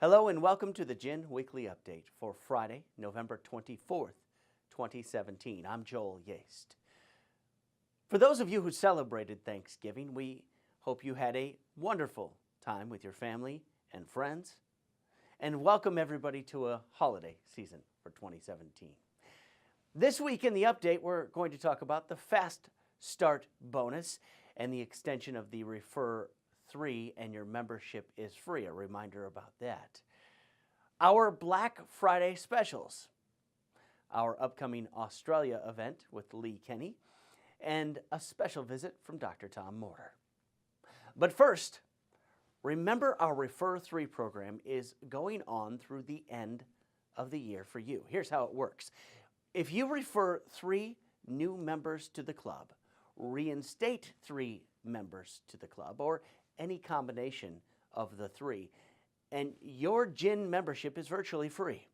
Hello and welcome to the Gin Weekly Update for Friday, November 24th, 2017. I'm Joel Yeast. For those of you who celebrated Thanksgiving, we hope you had a wonderful time with your family and friends, and welcome everybody to a holiday season for 2017. This week in the update, we're going to talk about the Fast Start bonus and the extension of the Refer 3 and your membership is free. A reminder about that. Our Black Friday specials, our upcoming Australia event with Lee Kenny, and a special visit from Dr. Tom Morter. But first, remember our Refer 3 program is going on through the end of the year for you. Here's how it works. If you refer 3 new members to the club, reinstate 3 members to the club, or any combination of the 3, and your gin membership is virtually free.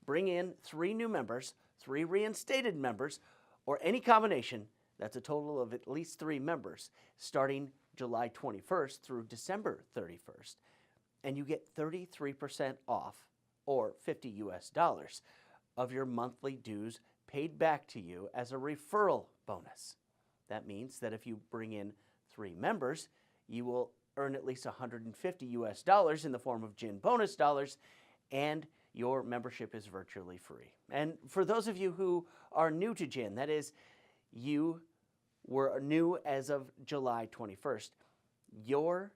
Bring in 3 new members, 3 reinstated members, or any combination. That's a total of at least 3 members, starting July 21st through December 31st. And you get 33% off, or $50 US, of your monthly dues paid back to you as a referral bonus. That means that if you bring in 3 members, you will earn at least $150 US in the form of gin bonus dollars, and your membership is virtually free. And for those of you who are new to gin, that is, you were new as of July 21st, your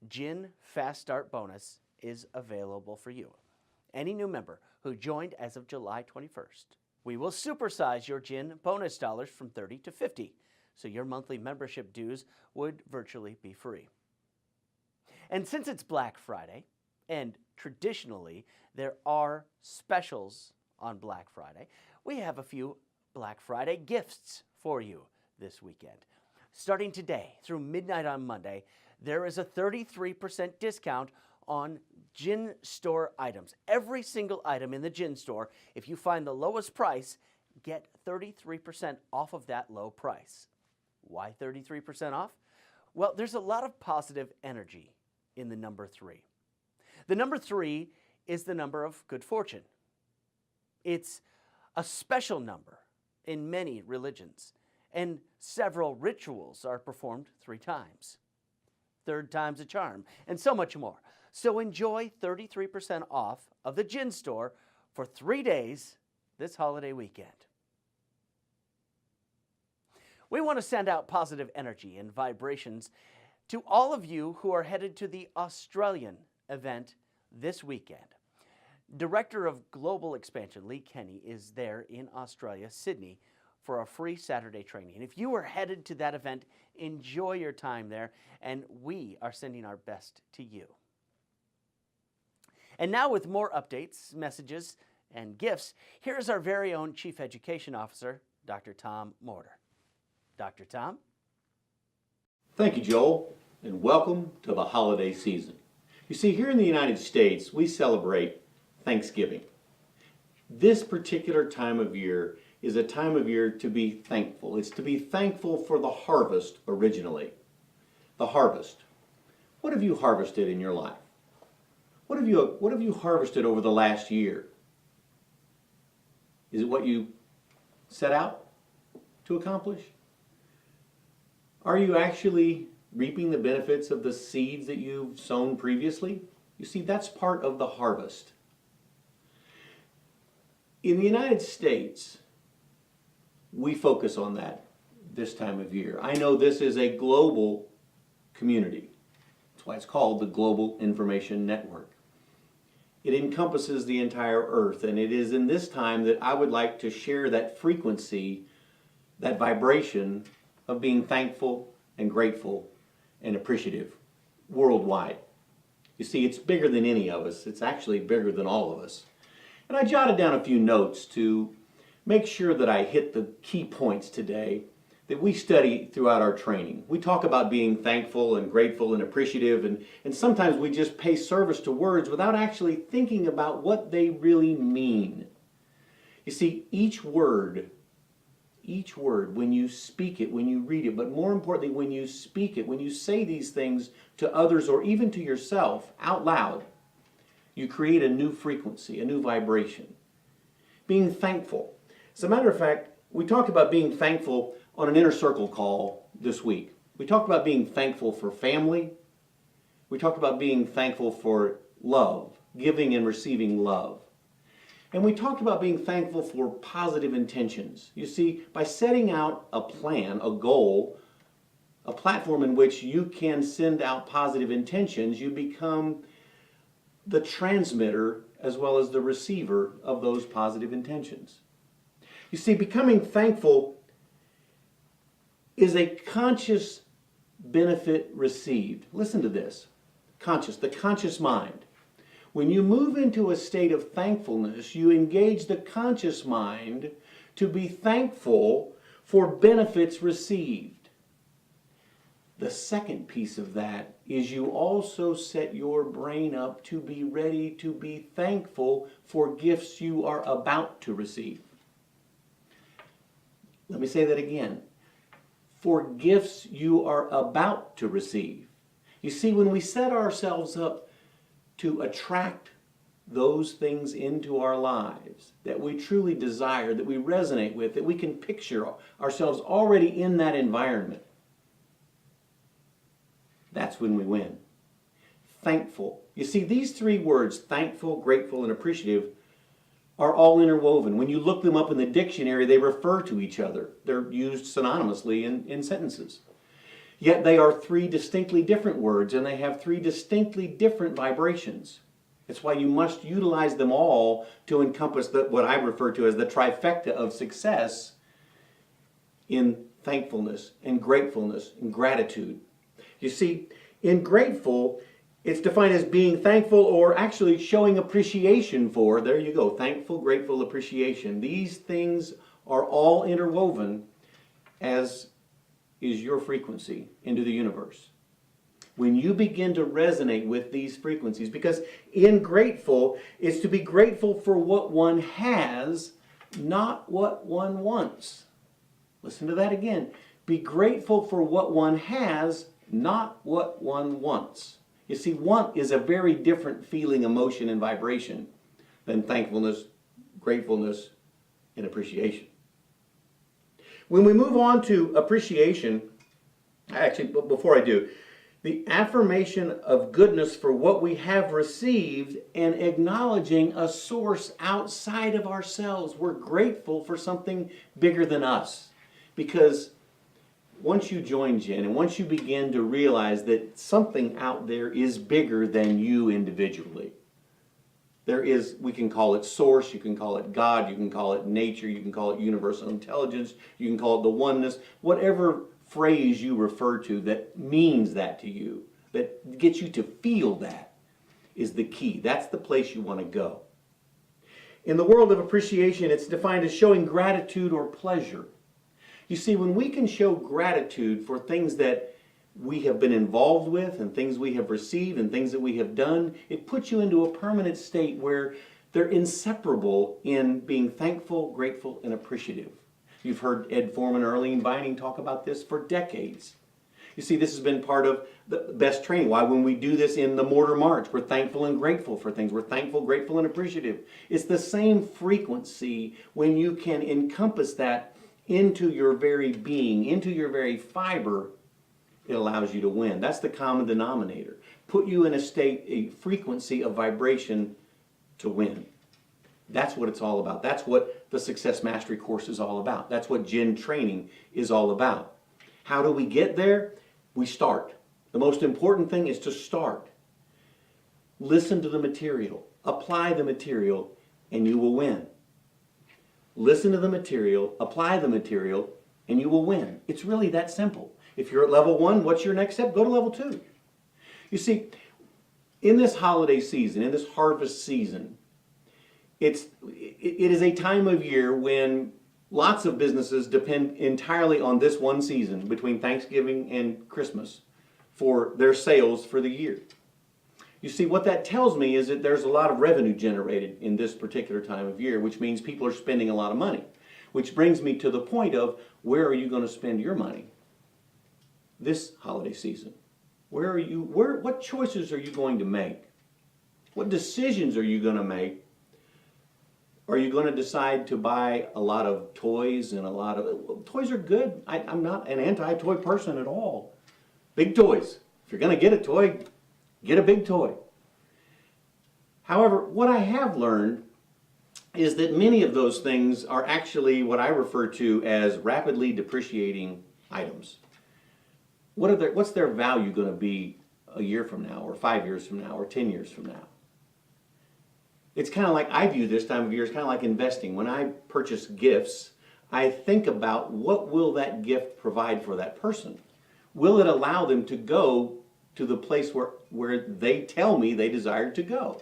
Gin Fast Start bonus is available for you. Any new member who joined as of July 21st, we will supersize your gin bonus dollars from 30 to 50. So your monthly membership dues would virtually be free. And since it's Black Friday, and traditionally there are specials on Black Friday, we have a few Black Friday gifts for you this weekend. Starting today through midnight on Monday, there is a 33% discount on gin store items. Every single item in the gin store, if you find the lowest price, get 33% off of that low price. Why 33% off? Well, there's a lot of positive energy in the number 3. The number 3 is the number of good fortune. It's a special number in many religions, and several rituals are performed 3 times. 3rd time's a charm, and so much more. So enjoy 33% off of the gin store for 3 days this holiday weekend. We want to send out positive energy and vibrations to all of you who are headed to the Australian event this weekend. Director of Global Expansion, Lee Kenny, is there in Australia, Sydney, for a free Saturday training. And if you are headed to that event, enjoy your time there, and we are sending our best to you. And now with more updates, messages, and gifts, here's our very own Chief Education Officer, Dr. Tom Morter. Dr. Tom? Thank you, Joel, and welcome to the holiday season. You see, here in the United States, we celebrate Thanksgiving. This particular time of year is a time of year to be thankful. It's to be thankful for the harvest originally. The harvest. What have you harvested in your life? What have you harvested over the last year? Is it what you set out to accomplish? Are you actually reaping the benefits of the seeds that you've sown previously? You see, that's part of the harvest. In the United States, we focus on that this time of year. I know this is a global community. That's why it's called the Global Information Network. It encompasses the entire earth, and it is in this time that I would like to share that frequency, that vibration of being thankful and grateful and appreciative worldwide. You see, it's bigger than any of us. It's actually bigger than all of us. And I jotted down a few notes to make sure that I hit the key points today that we study throughout our training. We talk about being thankful and grateful and appreciative, and sometimes we just pay service to words without actually thinking about what they really mean. You see, each word, when you speak it, when you read it, but more importantly, when you speak it, when you say these things to others or even to yourself out loud, You create a new frequency, a new vibration. Being thankful. As a matter of fact, we talked about being thankful on an inner circle call this week. We talked about being thankful for family. We talked about being thankful for love, giving and receiving love. And we talked about being thankful for positive intentions. You see, by setting out a plan, a goal, a platform in which you can send out positive intentions, you become the transmitter as well as the receiver of those positive intentions. You see, becoming thankful is a conscious benefit received. Listen to this. The conscious mind. When you move into a state of thankfulness, you engage the conscious mind to be thankful for benefits received. The second piece of that is you also set your brain up to be ready to be thankful for gifts you are about to receive. Let me say that again. For gifts you are about to receive. You see, when we set ourselves up to attract those things into our lives that we truly desire, that we resonate with, that we can picture ourselves already in that environment, that's when we win. Thankful. You see, these three words, thankful, grateful, and appreciative, are all interwoven. When you look them up in the dictionary, they refer to each other. They're used synonymously in sentences. Yet they are three distinctly different words, and they have three distinctly different vibrations. It's why you must utilize them all to encompass what I refer to as the trifecta of success in thankfulness and gratefulness and gratitude. You see, in grateful, it's defined as being thankful or actually showing appreciation for. There you go, thankful, grateful, appreciation. These things are all interwoven, as is your frequency into the universe. When you begin to resonate with these frequencies, because in grateful, it's to be grateful for what one has, not what one wants. Listen to that again. Be grateful for what one has, not what one wants. You see, want is a very different feeling, emotion, and vibration than thankfulness, gratefulness, and appreciation. When we move on to appreciation, actually, before I do, the affirmation of goodness for what we have received and acknowledging a source outside of ourselves. We're grateful for something bigger than us. Because once you join Jen and once you begin to realize that something out there is bigger than you individually, there is, we can call it source, you can call it God, you can call it nature, you can call it universal intelligence, you can call it the oneness, whatever phrase you refer to that means that to you, that gets you to feel that, is the key. That's the place you want to go. In the world of appreciation, it's defined as showing gratitude or pleasure. You see, when we can show gratitude for things that we have been involved with and things we have received and things that we have done, it puts you into a permanent state where they're inseparable in being thankful, grateful, and appreciative. You've heard Ed Foreman and Arlene Vining talk about this for decades. You see, this has been part of the best training. Why, when we do this in the Morter March, we're thankful and grateful for things. We're thankful, grateful, and appreciative. It's the same frequency when you can encompass that into your very being, into your very fiber. It allows you to win. That's the common denominator. Put you in a state, a frequency of vibration to win. That's what it's all about. That's what the Success Mastery course is all about. That's what Jen training is all about. How do we get there? We start. The most important thing is to start. Listen to the material. Apply the material, and you will win. Listen to the material, apply the material, and you will win. It's really that simple. If you're at level 1, what's your next step? Go to level 2. You see, in this holiday season, in this harvest season, it is a time of year when lots of businesses depend entirely on this one season between Thanksgiving and Christmas for their sales for the year. You see, what that tells me is that there's a lot of revenue generated in this particular time of year, which means people are spending a lot of money. Which brings me to the point of, where are you going to spend your money this holiday season? What choices are you going to make? What decisions are you going to make? Are you going to decide to buy a lot of toys and toys are good. I'm not an anti-toy person at all. Big toys. If you're going to get a toy, get a big toy. However, what I have learned is that many of those things are actually what I refer to as rapidly depreciating items. What's their value going to be a year from now, or 5 years from now, or 10 years from now? It's kind of like, I view this time of year as kind of like investing. When I purchase gifts, I think about what will that gift provide for that person? Will it allow them to go to the place where they tell me they desire to go?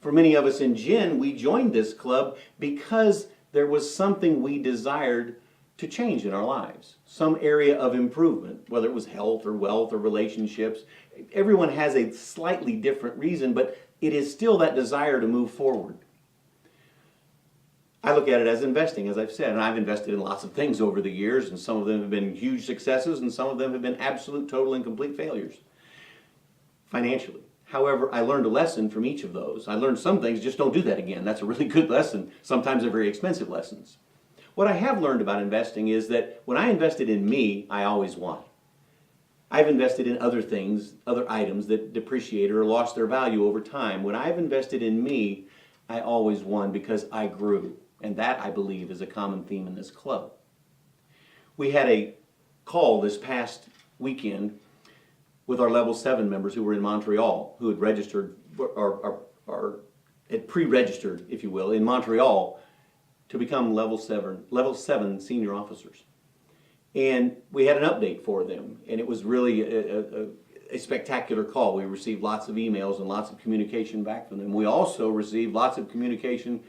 For many of us in Gen, we joined this club because there was something we desired to change in our lives. Some area of improvement, whether it was health or wealth or relationships. Everyone has a slightly different reason, but it is still that desire to move forward. I look at it as investing, as I've said, and I've invested in lots of things over the years, and some of them have been huge successes, and some of them have been absolute, total, and complete failures financially. However, I learned a lesson from each of those. I learned some things, just don't do that again. That's a really good lesson. Sometimes they're very expensive lessons. What I have learned about investing is that when I invested in me, I always won. I've invested in other things, other items that depreciated or lost their value over time. When I've invested in me, I always won because I grew. And that, I believe, is a common theme in this club. We had a call this past weekend with our Level 7 members who were in Montreal, who had registered, or had pre-registered, if you will, in Montreal to become Level 7 senior officers. And we had an update for them, and it was really a spectacular call. We received lots of emails and lots of communication back from them. We also received lots of communication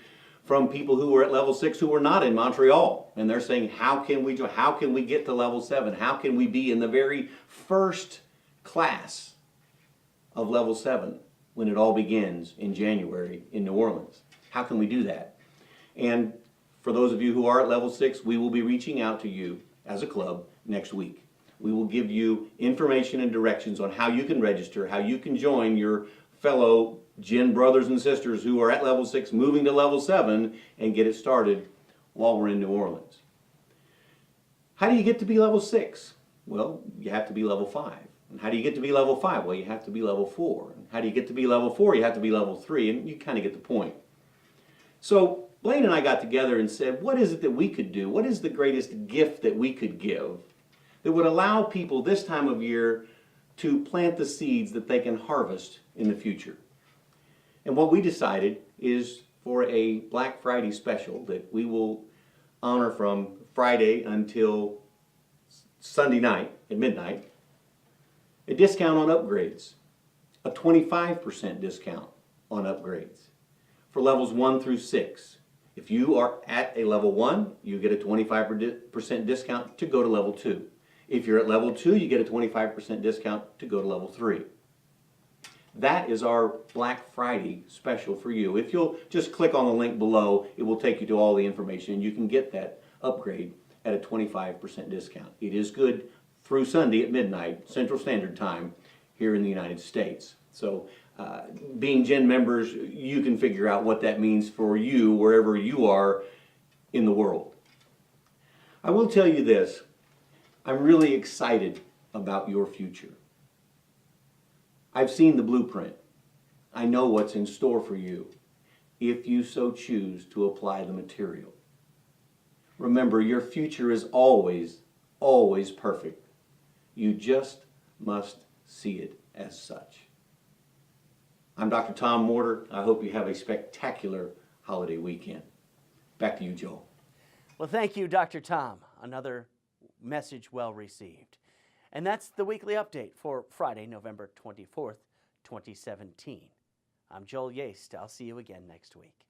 from people who were at Level 6 who were not in Montreal. And they're saying, how can we get to Level 7? How can we be in the very first class of Level 7 when it all begins in January in New Orleans? How can we do that? And for those of you who are at Level 6, we will be reaching out to you as a club next week. We will give you information and directions on how you can register, how you can join your fellow Gen brothers and sisters who are at Level 6 moving to Level 7 and get it started while we're in New Orleans. How do you get to be Level 6? Well, you have to be Level 5. And how do you get to be Level 5? Well, you have to be Level 4. And how do you get to be Level 4? You have to be Level 3, and you kind of get the point. So Blaine and I got together and said, what is it that we could do? What is the greatest gift that we could give that would allow people this time of year to plant the seeds that they can harvest in the future? And what we decided is for a Black Friday special that we will honor from Friday until Sunday night at midnight, a discount on upgrades, a 25% discount on upgrades for levels 1 through 6. If you are at a Level 1, you get a 25% discount to go to Level 2. If you're at Level 2, you get a 25% discount to go to Level 3. That is our Black Friday special for you. If you'll just click on the link below, it will take you to all the information, and you can get that upgrade at a 25% discount. It is good through Sunday at midnight, Central Standard Time, here in the United States. So being Gen members, you can figure out what that means for you wherever you are in the world. I will tell you this, I'm really excited about your future. I've seen the blueprint. I know what's in store for you if you so choose to apply the material. Remember, your future is always, always perfect. You just must see it as such. I'm Dr. Tom Morter. I hope you have a spectacular holiday weekend. Back to you, Joel. Well, thank you, Dr. Tom. Another message well received. And that's the weekly update for Friday, November 24th, 2017. I'm Joel Yeast. I'll see you again next week.